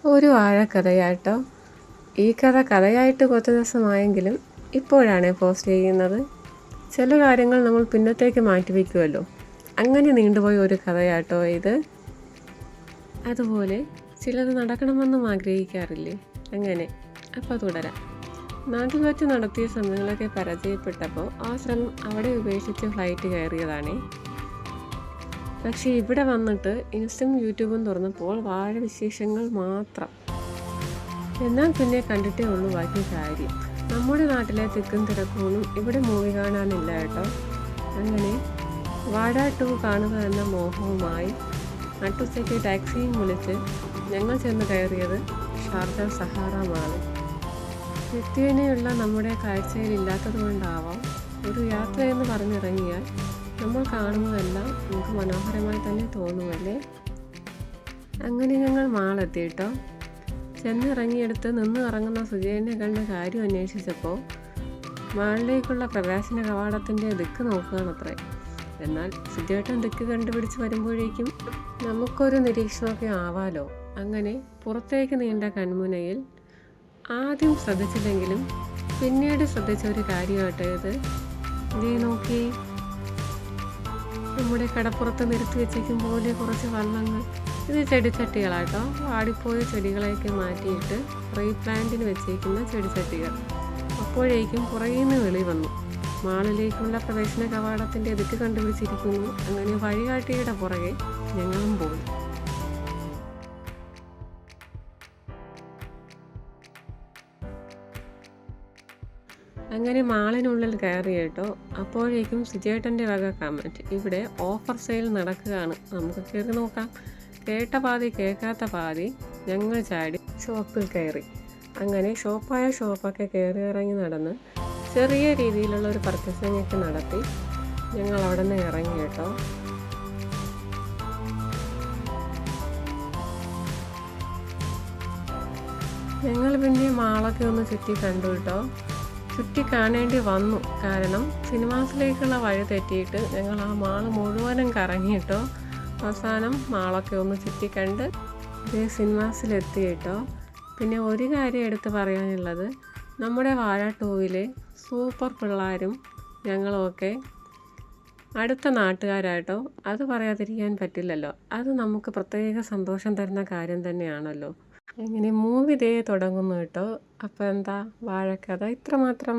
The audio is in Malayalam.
ഒരു വാഴക്കഥയാട്ടോ. ഈ കഥയായിട്ട് കുറച്ച് ദിവസമായെങ്കിലും ഇപ്പോഴാണ് പോസ്റ്റ് ചെയ്യുന്നത്. ചില കാര്യങ്ങൾ നമ്മൾ പിന്നത്തേക്ക് മാറ്റി വയ്ക്കുമല്ലോ, അങ്ങനെ നീണ്ടുപോയ ഒരു കഥയാട്ടോ ഇത്. അതുപോലെ ചിലത് നടക്കണമെന്നും ആഗ്രഹിക്കാറില്ലേ, അങ്ങനെ. അപ്പോൾ തുടരാം. നാട്ടിൽ വച്ച് നടത്തിയ ശ്രമങ്ങളൊക്കെ പരാജയപ്പെട്ടപ്പോൾ ആ ശ്രമം അവിടെ ഉപേക്ഷിച്ച് ഫ്ലൈറ്റ് കയറിയതാണേ. പക്ഷേ ഇവിടെ വന്നിട്ട് ഇൻസ്റ്റയും യൂട്യൂബും തുറന്നപ്പോൾ വാഴ വിശേഷങ്ങൾ മാത്രം. എന്നാൽ പിന്നെ കണ്ടിട്ടേ ഉള്ളൂ ബാക്കി കാര്യം. നമ്മുടെ നാട്ടിലെ തിക്കും തിരക്കൊന്നും ഇവിടെ മൂവി കാണാനില്ല കേട്ടോ. അങ്ങനെ വാഴ 2 കാണുക എന്ന മോഹവുമായി നട്ടുച്ചയ്ക്ക് ടാക്സിയും വിളിച്ച് ഞങ്ങൾ ചെന്ന് കയറിയത് ഷാർജ സഹാറ മാളിൽ. നിത്യേനയുള്ള നമ്മുടെ കാഴ്ചയിലില്ലാത്തത് കൊണ്ടാവാം ഒരു യാത്രയെന്ന് പറഞ്ഞിറങ്ങിയാൽ നമ്മൾ കാണുന്നതെല്ലാം നമുക്ക് മനോഹരമായി തന്നെ തോന്നുമല്ലേ. അങ്ങനെ ഞങ്ങൾ മാളെത്തി കേട്ടോ. ചെന്നിറങ്ങിയെടുത്ത് നിന്ന് ഇറങ്ങുന്ന സുജയനെ കണ്ട് കാര്യം അന്വേഷിച്ചപ്പോൾ മാളിലേക്കുള്ള പ്രവേശന കവാടത്തിൻ്റെ ദിക്ക് നോക്കുകയാണത്രേ. എന്നാൽ സുജേട്ടൻ ദിക്ക് കണ്ടുപിടിച്ച് വരുമ്പോഴേക്കും നമുക്കൊരു നിരീക്ഷണമൊക്കെ ആവാലോ. അങ്ങനെ പുറത്തേക്ക് നീണ്ട കൺമുനയിൽ ആദ്യം ശ്രദ്ധിച്ചില്ലെങ്കിലും പിന്നീട് ശ്രദ്ധിച്ച ഒരു കാര്യമായിട്ട് ഇത്. ഇതേ നോക്കി, നമ്മുടെ കടപ്പുറത്ത് നിരത്തി വെച്ചേക്കും പോലെ കുറച്ച് വള്ളങ്ങൾ. ഇത് ചെടിച്ചട്ടികളാട്ടോ. വാടിപ്പോയ ചെടികളെയൊക്കെ മാറ്റിയിട്ട് റീപ്ലാന്റിന് വെച്ചേക്കുന്ന ചെടിച്ചട്ടികൾ. അപ്പോഴേക്കും പുറകിൽ നിന്ന് വെളി വന്നു. മാളിലേക്കുള്ള പ്രവേശന കവാടത്തിൻ്റെ ദിക്ക് കണ്ടുപിടിച്ചിരിക്കുന്നു. അങ്ങനെ വഴികാട്ടിയുടെ പുറകെ ഞങ്ങളും പോയി. അങ്ങനെ മാളിനുള്ളിൽ കയറി കേട്ടോ. അപ്പോഴേക്കും സുജേട്ടൻ്റെ വക കമൻറ്റ്, ഇവിടെ ഓഫർ സെയിൽ നടക്കുകയാണ്, നമുക്ക് കയറി നോക്കാം. കേട്ട പാതി കേൾക്കാത്ത പാതി ഞങ്ങൾ ചാടി ഷോപ്പിൽ കയറി. അങ്ങനെ ഷോപ്പൊക്കെ കയറി ഇറങ്ങി നടന്ന് ചെറിയ രീതിയിലുള്ള ഒരു പർച്ചേസിങ്ങൊക്കെ നടത്തി ഞങ്ങൾ അവിടെ നിന്ന് ഇറങ്ങി കേട്ടോ. ഞങ്ങൾ പിന്നെ മാളൊക്കെ ഒന്ന് ചുറ്റി കണ്ടു കേട്ടോ. ചുറ്റി കാണേണ്ടി വന്നു, കാരണം സിനിമാസിലേക്കുള്ള വഴി തെറ്റിയിട്ട് ഞങ്ങൾ ആ മാള് മുഴുവനും കറങ്ങിയിട്ടോ. അവസാനം മാളൊക്കെ ഒന്ന് ചുറ്റി കണ്ട് ഇതേ സിനിമാസിലെത്തി കേട്ടോ. പിന്നെ ഒരു കാര്യം എടുത്ത് പറയാനുള്ളത്, നമ്മുടെ വാഴ 2 സൂപ്പർ പിള്ളേരും ഞങ്ങളുമൊക്കെ അടുത്ത നാട്ടുകാരായിട്ടോ. അത് പറയാതിരിക്കാൻ പറ്റില്ലല്ലോ. അത് നമുക്ക് പ്രത്യേക സന്തോഷം തരുന്ന കാര്യം തന്നെയാണല്ലോ. എങ്ങനെ മൂവി തുടങ്ങുന്നു കേട്ടോ. അപ്പോൾ എന്താ, വാഴക്കഥ ഇത്രമാത്രം.